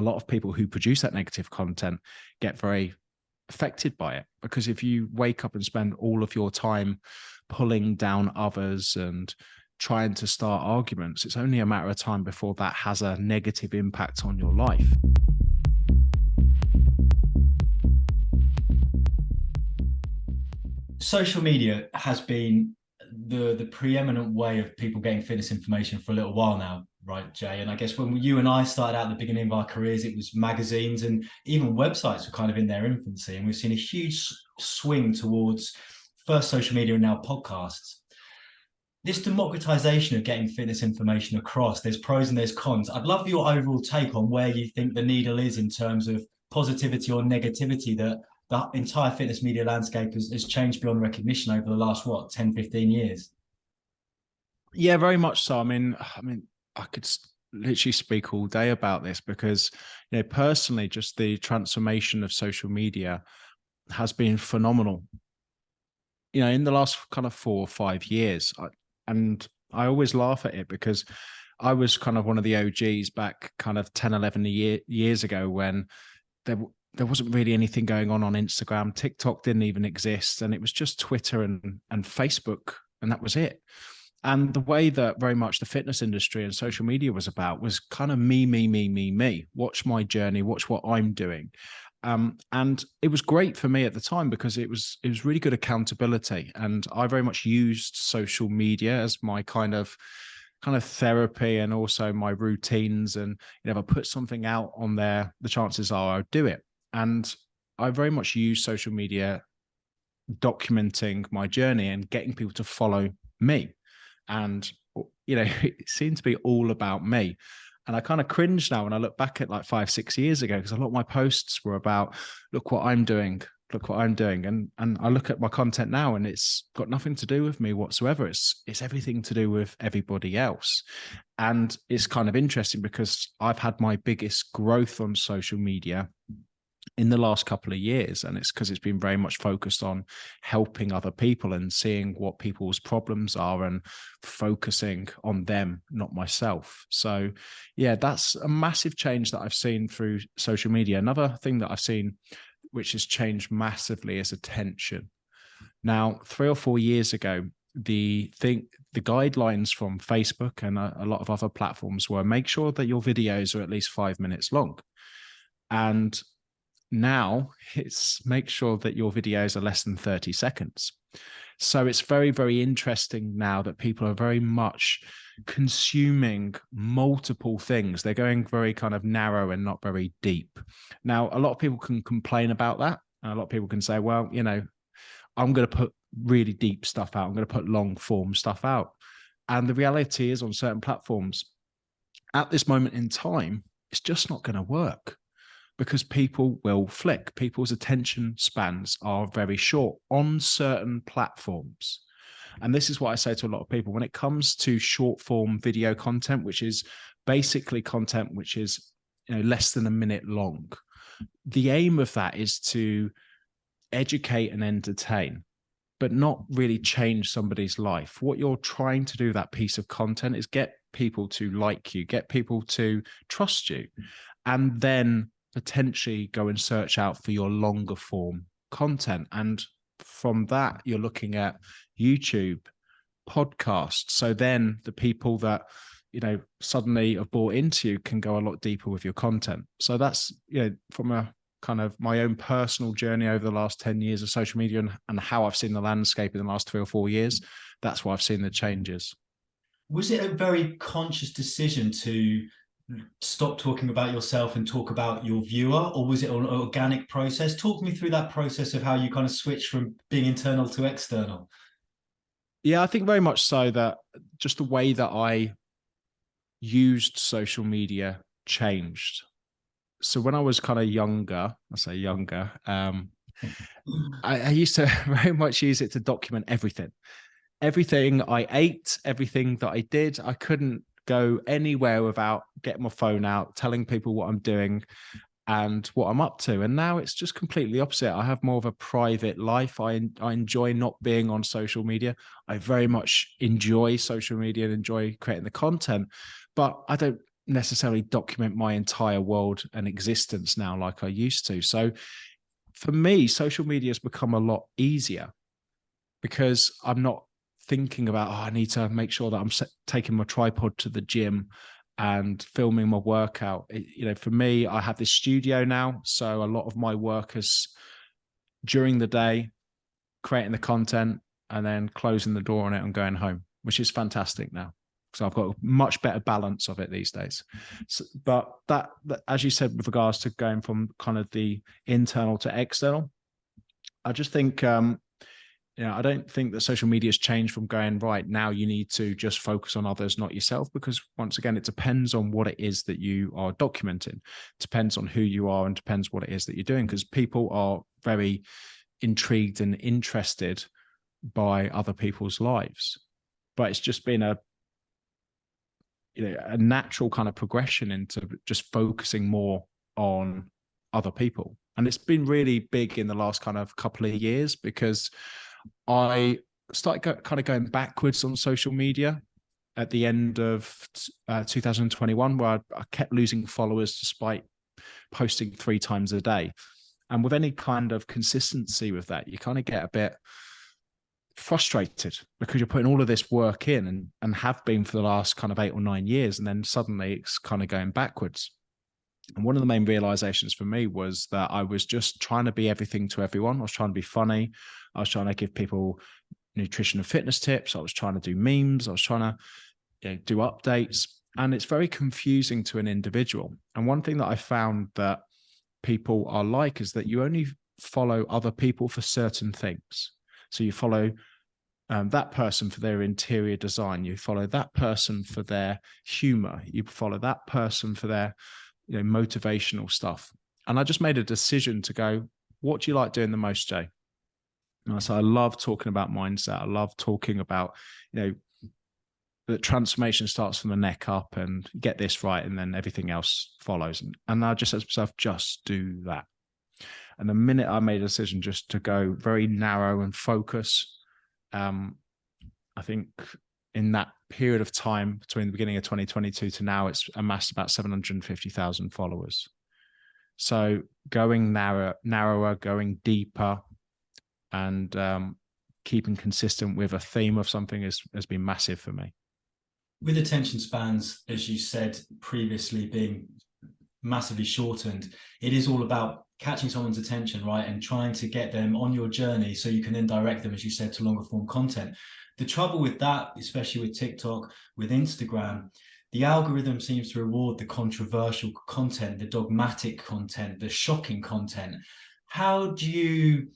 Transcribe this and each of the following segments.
lot of people who produce that negative content get very affected by it, because if you wake up and spend all of your time pulling down others and trying to start arguments, it's only a matter of time before that has a negative impact on your life. Social media has been the preeminent way of people getting fitness information for a little while now, right, Jay? And I guess when you and I started out at the beginning of our careers, it was magazines and even websites were kind of in their infancy. And we've seen a huge swing towards first social media and now podcasts. This democratization of getting fitness information across, there's pros and there's cons. I'd love your overall take on where you think the needle is in terms of positivity or negativity that the entire fitness media landscape has changed beyond recognition over the last, 10, 15 years? Yeah, very much so. I mean, I could literally speak all day about this because, personally, just the transformation of social media has been phenomenal. In the last kind of 4 or 5 years, and I always laugh at it because I was kind of one of the OGs back kind of 10, 11 years ago when there wasn't really anything going on Instagram. TikTok didn't even exist. And it was just Twitter and Facebook, and that was it. And the way that very much the fitness industry and social media was about was kind of me. Watch my journey, watch what I'm doing. And it was great for me at the time because it was really good accountability. And I very much used social media as my kind of therapy and also my routines. And if I put something out on there, the chances are I'll do it. And I very much use social media documenting my journey and getting people to follow me. And, it seemed to be all about me. And I kind of cringe now when I look back at like 5, 6 years ago, because a lot of my posts were about, look what I'm doing. And I look at my content now and it's got nothing to do with me whatsoever. It's everything to do with everybody else. And it's kind of interesting because I've had my biggest growth on social media in the last couple of years. And it's because it's been very much focused on helping other people and seeing what people's problems are and focusing on them, not myself. So yeah, that's a massive change that I've seen through social media. Another thing that I've seen which has changed massively is attention. Now, 3 or 4 years ago, the guidelines from Facebook and a lot of other platforms were make sure that your videos are at least 5 minutes long. And now it's make sure that your videos are less than 30 seconds. So it's very, very interesting now that people are very much consuming multiple things. They're going very kind of narrow and not very deep. Now, a lot of people can complain about that. And a lot of people can say, well, I'm going to put really deep stuff out. I'm going to put long form stuff out. And the reality is on certain platforms at this moment in time, it's just not going to work. Because people will flick. People's attention spans are very short on certain platforms. And this is what I say to a lot of people. When it comes to short form video content, which is basically content which is less than a minute long, the aim of that is to educate and entertain, but not really change somebody's life. What you're trying to do with that piece of content is get people to like you, get people to trust you, and then potentially go and search out for your longer form content. And from that, you're looking at YouTube, podcasts. So then the people that, suddenly have bought into you can go a lot deeper with your content. So that's, from a kind of my own personal journey over the last 10 years of social media and how I've seen the landscape in the last 3 or 4 years, that's why I've seen the changes. Was it a very conscious decision to stop talking about yourself and talk about your viewer, or was it an organic process? Talk me through that process of how you kind of switched from being internal to external. Yeah, I think very much so that just the way that I used social media changed. So when I was kind of younger, I used to very much use it to document everything I ate, everything that I did. I couldn't go anywhere without getting my phone out, telling people what I'm doing and what I'm up to. And now it's just completely opposite. I have more of a private life. I enjoy not being on social media. I very much enjoy social media and enjoy creating the content, but I don't necessarily document my entire world and existence now like I used to. So for me, social media has become a lot easier because I'm not thinking about, I need to make sure that I'm taking my tripod to the gym and filming my workout. For me, I have this studio now. So a lot of my work is during the day, creating the content and then closing the door on it and going home, which is fantastic now. So I've got a much better balance of it these days. So, but that, as you said, with regards to going from kind of the internal to external, I just think, I don't think that social media has changed from going, right, now you need to just focus on others, not yourself, because once again, it depends on what it is that you are documenting. It depends on who you are and depends what it is that you're doing, because people are very intrigued and interested by other people's lives. But it's just been a natural kind of progression into just focusing more on other people. And it's been really big in the last kind of couple of years, because I started kind of going backwards on social media at the end of 2021, where I kept losing followers despite posting 3 times a day. And with any kind of consistency with that, you kind of get a bit frustrated because you're putting all of this work in and have been for the last kind of 8 or 9 years. And then suddenly it's kind of going backwards. And one of the main realizations for me was that I was just trying to be everything to everyone. I was trying to be funny. I was trying to give people nutrition and fitness tips. I was trying to do memes. I was trying to do updates. And it's very confusing to an individual. And one thing that I found that people are like is that you only follow other people for certain things. So you follow that person for their interior design. You follow that person for their humor. You follow that person for their motivational stuff. And I just made a decision to go, what do you like doing the most, Jay? And so I love talking about mindset. I love talking about, that transformation starts from the neck up, and get this right, and then everything else follows. And I just said to myself, just do that. And the minute I made a decision just to go very narrow and focus, I think in that period of time between the beginning of 2022 to now, it's amassed about 750,000 followers. So going narrower, going deeper, and keeping consistent with a theme of something has been massive for me. With attention spans, as you said previously, being massively shortened, it is all about catching someone's attention, right? And trying to get them on your journey so you can then direct them, as you said, to longer form content. The trouble with that, especially with TikTok, with Instagram, the algorithm seems to reward the controversial content, the dogmatic content, the shocking content. How do you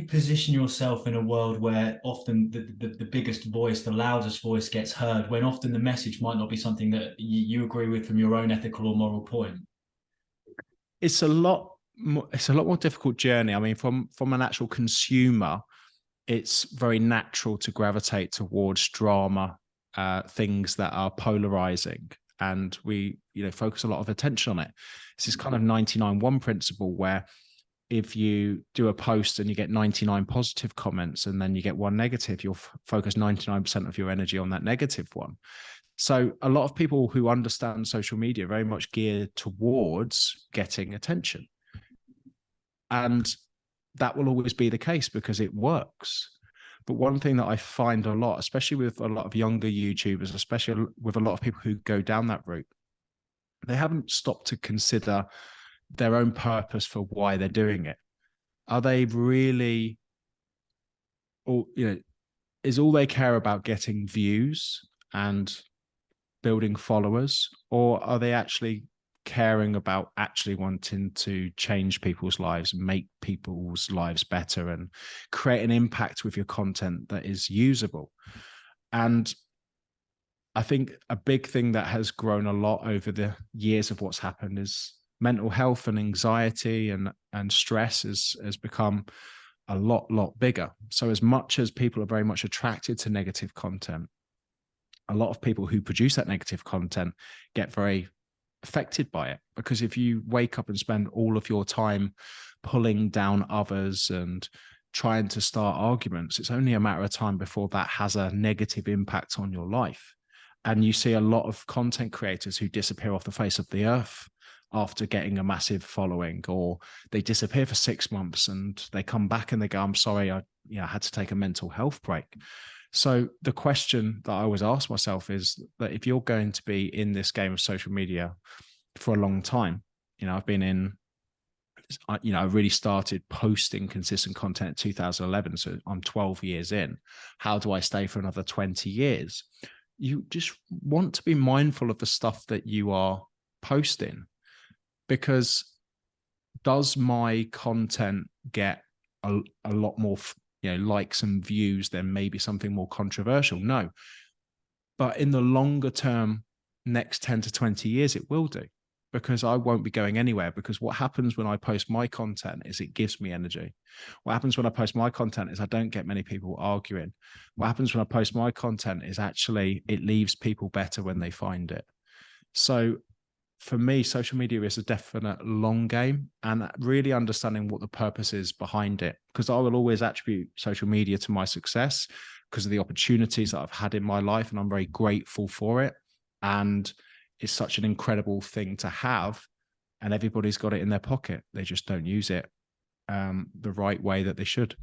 position yourself in a world where often the biggest voice, the loudest voice gets heard, when often the message might not be something that you agree with from your own ethical or moral point? It's a lot more difficult journey. I mean, from an actual consumer, it's very natural to gravitate towards drama, things that are polarizing, and we focus a lot of attention on it. It's this kind of 99-1 principle, where if you do a post and you get 99 positive comments and then you get 1 negative, you'll focus 99% of your energy on that negative one. So a lot of people who understand social media very much geared towards getting attention. And that will always be the case because it works. But one thing that I find a lot, especially with a lot of younger YouTubers, especially with a lot of people who go down that route, they haven't stopped to consider their own purpose for why they're doing it. Are they really, or is all they care about getting views and building followers, or are they actually caring about actually wanting to change people's lives and make people's lives better and create an impact with your content that is usable? And I think a big thing that has grown a lot over the years of what's happened is mental health and anxiety and stress has become a lot bigger. So as much as people are very much attracted to negative content, a lot of people who produce that negative content get very affected by it, because if you wake up and spend all of your time pulling down others and trying to start arguments, it's only a matter of time before that has a negative impact on your life. And you see a lot of content creators who disappear off the face of the earth after getting a massive following, or they disappear for 6 months and they come back and they go, I'm sorry, I had to take a mental health break. So the question that I always ask myself is that if you're going to be in this game of social media for a long time, I've been in, I really started posting consistent content in 2011. So I'm 12 years in. How do I stay for another 20 years? You just want to be mindful of the stuff that you are posting, because does my content get a lot more, likes and views than maybe something more controversial? No. But in the longer term, next 10 to 20 years, it will do, because I won't be going anywhere. Because what happens when I post my content is it gives me energy. What happens when I post my content is I don't get many people arguing. What happens when I post my content is actually it leaves people better when they find it. So for me, social media is a definite long game, and really understanding what the purpose is behind it, because I will always attribute social media to my success because of the opportunities that I've had in my life, and I'm very grateful for it. And it's such an incredible thing to have, and everybody's got it in their pocket. They just don't use it the right way that they should.